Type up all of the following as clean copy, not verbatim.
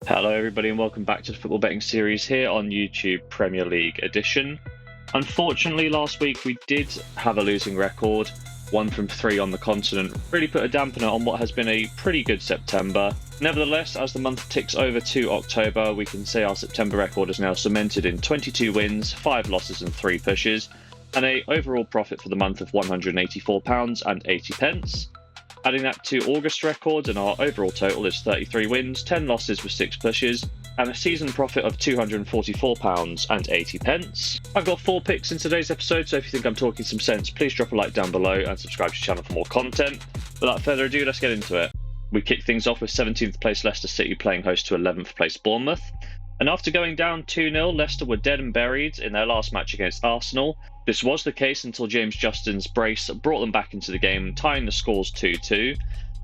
Hello everybody and welcome back to the football betting series here on YouTube Premier League edition. Unfortunately last week we did have a losing record, 1 from 3 on the continent, really put a dampener on what has been a pretty good September. Nevertheless, as the month ticks over to October, we can say our September record is now cemented in 22 wins, 5 losses and 3 pushes, and an overall profit for the month of £184.80. Adding that to August records, and our overall total is 33 wins, 10 losses with 6 pushes, and a season profit of £244.80. I've got 4 picks in today's episode, so if you think I'm talking some sense, please drop a like down below and subscribe to the channel for more content. Without further ado, let's get into it. We kick things off with 17th place Leicester City playing host to 11th place Bournemouth. And after going down 2-0, Leicester were dead and buried in their last match against Arsenal. This was the case until James Justin's brace brought them back into the game, tying the scores 2-2.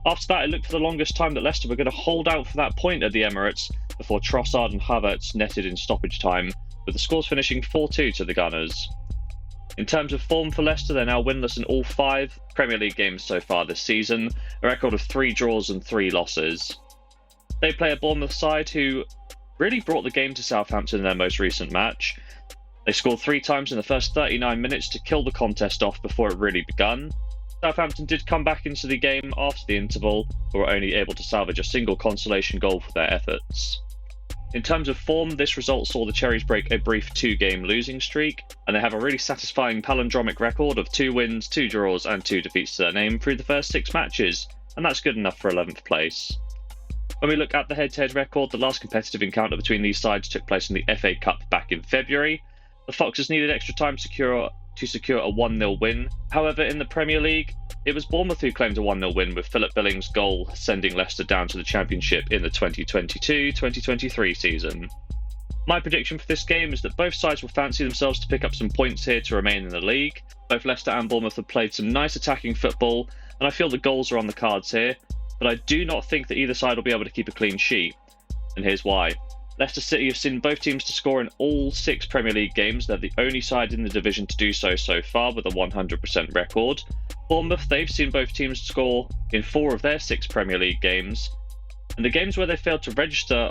After that, it looked for the longest time that Leicester were going to hold out for that point at the Emirates before Trossard and Havertz netted in stoppage time, with the scores finishing 4-2 to the Gunners. In terms of form for Leicester, they're now winless in all 5 Premier League games so far this season, a record of 3 draws and 3 losses. They play a Bournemouth side who really brought the game to Southampton in their most recent match. They scored 3 times in the first 39 minutes to kill the contest off before it really begun. Southampton did come back into the game after the interval, but were only able to salvage a single consolation goal for their efforts. In terms of form, this result saw the Cherries break a brief 2-game losing streak, and they have a really satisfying palindromic record of 2 wins, 2 draws and 2 defeats to their name through the first 6 matches, and that's good enough for 11th place. When we look at the head-to-head record, the last competitive encounter between these sides took place in the FA Cup back in February. The Foxes needed extra time to secure a 1-0 win. However, in the Premier League, it was Bournemouth who claimed a 1-0 win, with Philip Billings' goal sending Leicester down to the Championship in the 2022-2023 season. My prediction for this game is that both sides will fancy themselves to pick up some points here to remain in the league. Both Leicester and Bournemouth have played some nice attacking football, and I feel the goals are on the cards here, but I do not think that either side will be able to keep a clean sheet, and here's why. Leicester City have seen both teams to score in all 6 Premier League games. They're the only side in the division to do so far, with a 100% record. Bournemouth, they've seen both teams score in 4 of their 6 Premier League games, and the games where they failed to register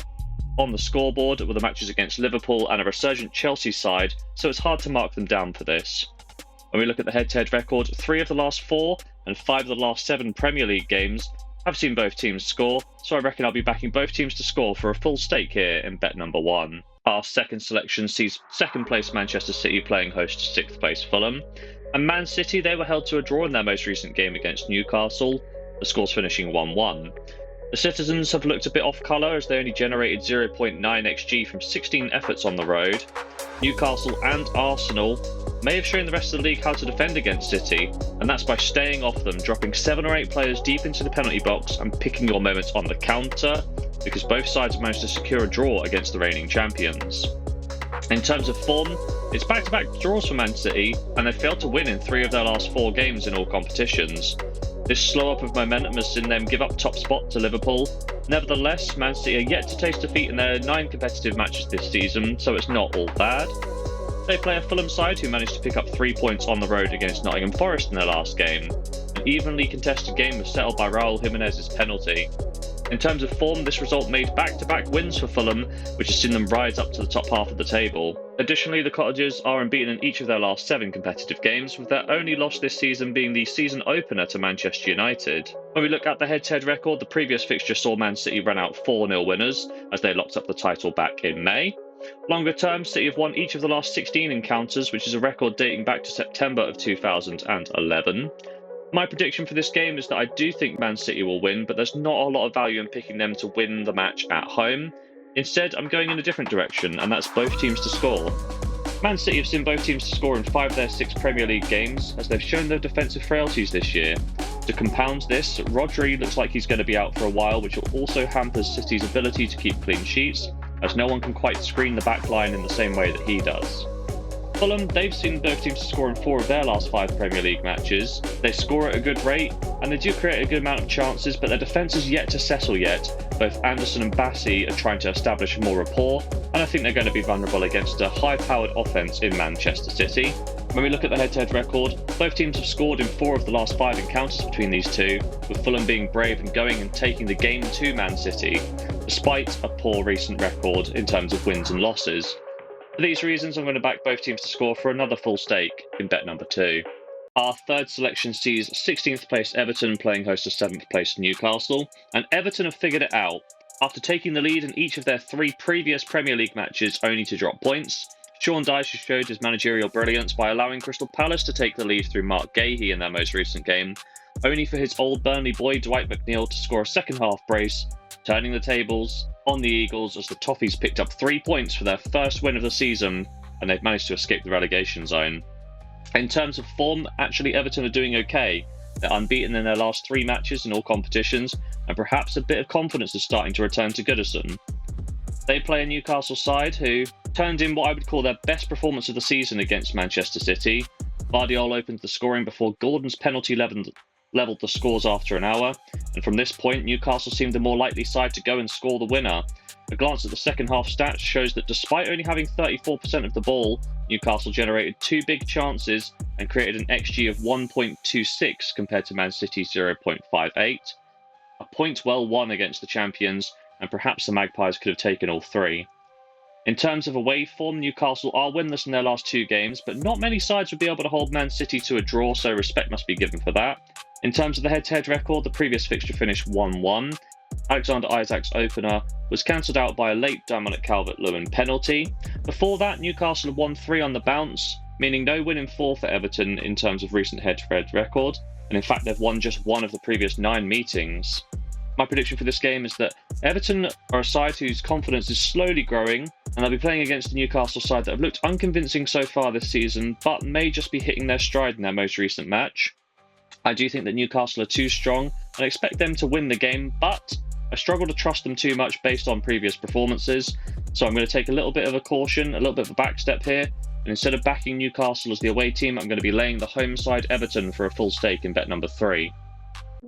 on the scoreboard were the matches against Liverpool and a resurgent Chelsea side, so it's hard to mark them down for this. When we look at the head-to-head record, 3 of the last 4 and 5 of the last 7 Premier League games I've seen both teams score, so I reckon I'll be backing both teams to score for a full stake here in bet number 1. Our second selection sees 2nd place Manchester City playing host to 6th place Fulham. And Man City, they were held to a draw in their most recent game against Newcastle, the scores finishing 1-1. The Citizens have looked a bit off colour as they only generated 0.9 XG from 16 efforts on the road. Newcastle and Arsenal may have shown the rest of the league how to defend against City, and that's by staying off them, dropping 7 or 8 players deep into the penalty box and picking your moments on the counter, because both sides have managed to secure a draw against the reigning champions. In terms of form, it's back-to-back draws for Man City, and they've failed to win in 3 of their last 4 games in all competitions. This slow-up of momentum has seen them give up top spot to Liverpool. Nevertheless, Man City are yet to taste defeat in their 9 competitive matches this season, so it's not all bad. They play a Fulham side who managed to pick up 3 points on the road against Nottingham Forest in their last game. An evenly contested game was settled by Raul Jimenez's penalty. In terms of form, this result made back-to-back wins for Fulham, which has seen them rise up to the top half of the table. Additionally, the Cottagers are unbeaten in each of their last 7 competitive games, with their only loss this season being the season opener to Manchester United. When we look at the head-to-head record, the previous fixture saw Man City run out 4-0 winners as they locked up the title back in May. Longer term, City have won each of the last 16 encounters, which is a record dating back to September of 2011. My prediction for this game is that I do think Man City will win, but there's not a lot of value in picking them to win the match at home. Instead, I'm going in a different direction, and that's both teams to score. Man City have seen both teams to score in 5 of their 6 Premier League games, as they've shown their defensive frailties this year. To compound this, Rodri looks like he's going to be out for a while, which will also hamper City's ability to keep clean sheets, as no one can quite screen the back line in the same way that he does. Fulham, they've seen both teams score in 4 of their last 5 Premier League matches. They score at a good rate, and they do create a good amount of chances, but their defence is yet to settle yet. Both Anderson and Bassi are trying to establish more rapport, and I think they're going to be vulnerable against a high-powered offence in Manchester City. When we look at the head-to-head record, both teams have scored in 4 of the last 5 encounters between these two, with Fulham being brave and going and taking the game to Man City, despite a poor recent record in terms of wins and losses. For these reasons, I'm going to back both teams to score for another full stake in bet number 2. Our third selection sees 16th place Everton playing host to 7th place Newcastle, and Everton have figured it out. After taking the lead in each of their 3 previous Premier League matches only to drop points, Sean Dyche showed his managerial brilliance by allowing Crystal Palace to take the lead through Mark Gahey in their most recent game, only for his old Burnley boy Dwight McNeil to score a second-half brace, turning the tables on the Eagles as the Toffees picked up 3 points for their first win of the season, and they've managed to escape the relegation zone. In terms of form, actually Everton are doing okay. They're unbeaten in their last 3 matches in all competitions, and perhaps a bit of confidence is starting to return to Goodison. They play a Newcastle side who turned in what I would call their best performance of the season against Manchester City. Vardiol opened the scoring before Gordon's penalty levelled the scores after an hour, and from this point Newcastle seemed the more likely side to go and score the winner. A glance at the second half stats shows that despite only having 34% of the ball, Newcastle generated 2 big chances and created an XG of 1.26 compared to Man City's 0.58. A point well won against the champions, and perhaps the Magpies could have taken all 3. In terms of away form, Newcastle are winless in their last 2 games, but not many sides would be able to hold Man City to a draw, so respect must be given for that. In terms of the head-to-head record, the previous fixture finished 1-1. Alexander Isak's opener was cancelled out by a late Dominic Calvert-Lewin penalty. Before that, Newcastle had won 3 on the bounce, meaning no win in 4 for Everton in terms of recent head-to-head record, and in fact they've won just 1 of the previous 9 meetings. My prediction for this game is that Everton are a side whose confidence is slowly growing, and they'll be playing against a Newcastle side that have looked unconvincing so far this season, but may just be hitting their stride in their most recent match. I do think that Newcastle are too strong, and I expect them to win the game, but I struggle to trust them too much based on previous performances, so I'm going to take a little bit of a caution, a little bit of a backstep here, and instead of backing Newcastle as the away team, I'm going to be laying the home side Everton for a full stake in bet number 3.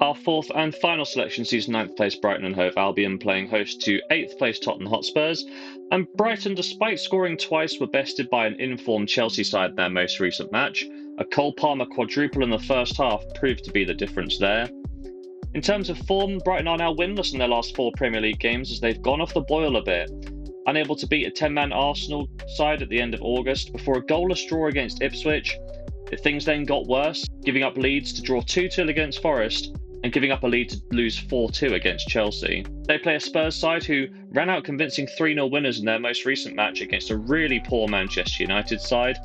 Our fourth and final selection sees 9th place Brighton and Hove Albion playing host to 8th place Tottenham Hotspurs, and Brighton, despite scoring twice, were bested by an informed Chelsea side in their most recent match. A Cole Palmer quadruple in the first half proved to be the difference there. In terms of form, Brighton are now winless in their last 4 Premier League games as they've gone off the boil a bit. Unable to beat a 10-man Arsenal side at the end of August before a goalless draw against Ipswich, things then got worse, giving up leads to draw 2-2 against Forest and giving up a lead to lose 4-2 against Chelsea. They play a Spurs side who ran out convincing 3-0 winners in their most recent match against a really poor Manchester United side.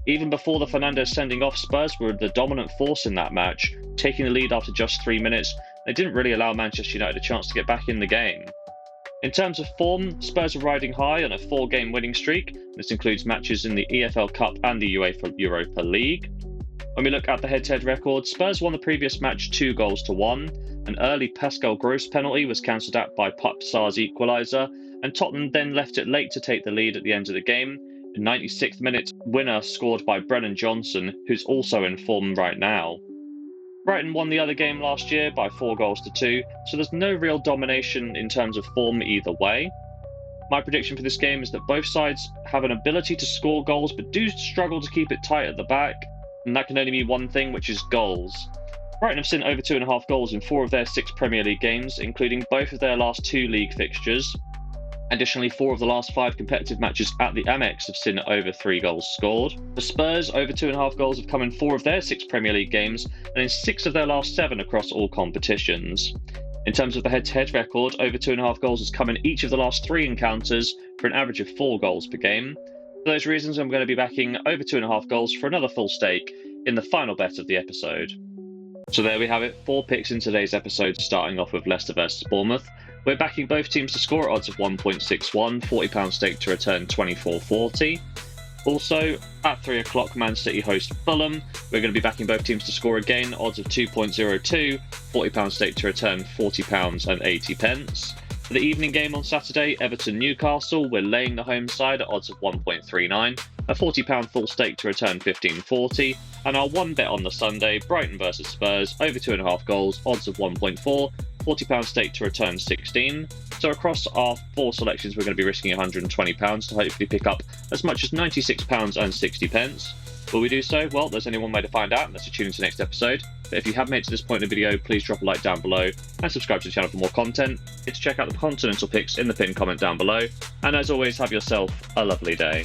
Even before the Fernandes sending off, Spurs were the dominant force in that match, taking the lead after just 3 minutes. They didn't really allow Manchester United a chance to get back in the game. In terms of form, Spurs are riding high on a 4-game winning streak. This includes matches in the EFL Cup and the UEFA Europa League. When we look at the head-to-head record, Spurs won the previous match 2-1. An early Pascal Gross penalty was cancelled out by Pap Sarr's equaliser, and Tottenham then left it late to take the lead at the end of the game. The 96th minute winner scored by Brennan Johnson, who's also in form right now. Brighton won the other game last year by 4-2, so there's no real domination in terms of form either way. My prediction for this game is that both sides have an ability to score goals but do struggle to keep it tight at the back, and that can only mean one thing, which is goals. Brighton have sent over 2.5 goals in 4 of their 6 Premier League games, including both of their last 2 league fixtures. Additionally, 4 of the last 5 competitive matches at the Amex have seen over 3 goals scored. The Spurs, over 2.5 goals have come in 4 of their 6 Premier League games and in 6 of their last 7 across all competitions. In terms of the head-to-head record, over 2.5 goals has come in each of the last 3 encounters for an average of 4 goals per game. For those reasons, I'm going to be backing over 2.5 goals for another full stake in the final bet of the episode. So there we have it, 4 picks in today's episode, starting off with Leicester versus Bournemouth. We're backing both teams to score at odds of 1.61, £40 stake to return 24.40. Also, at 3 o'clock, Man City host Fulham. We're going to be backing both teams to score again, odds of 2.02, £40 stake to return £40.80. For the evening game on Saturday, Everton-Newcastle, we're laying the home side at odds of 1.39, a £40 full stake to return £15.40, and our one bet on the Sunday, Brighton versus Spurs, over 2.5 goals, odds of 1.4, £40 stake to return 16. So across our 4 selections, we're going to be risking £120 to hopefully pick up as much as £96.60. Will we do so? Well, there's only one way to find out, and that's to tune into the next episode. But if you have made it to this point in the video, please drop a like down below and subscribe to the channel for more content. It's check out the continental picks in the pinned comment down below. And as always, have yourself a lovely day.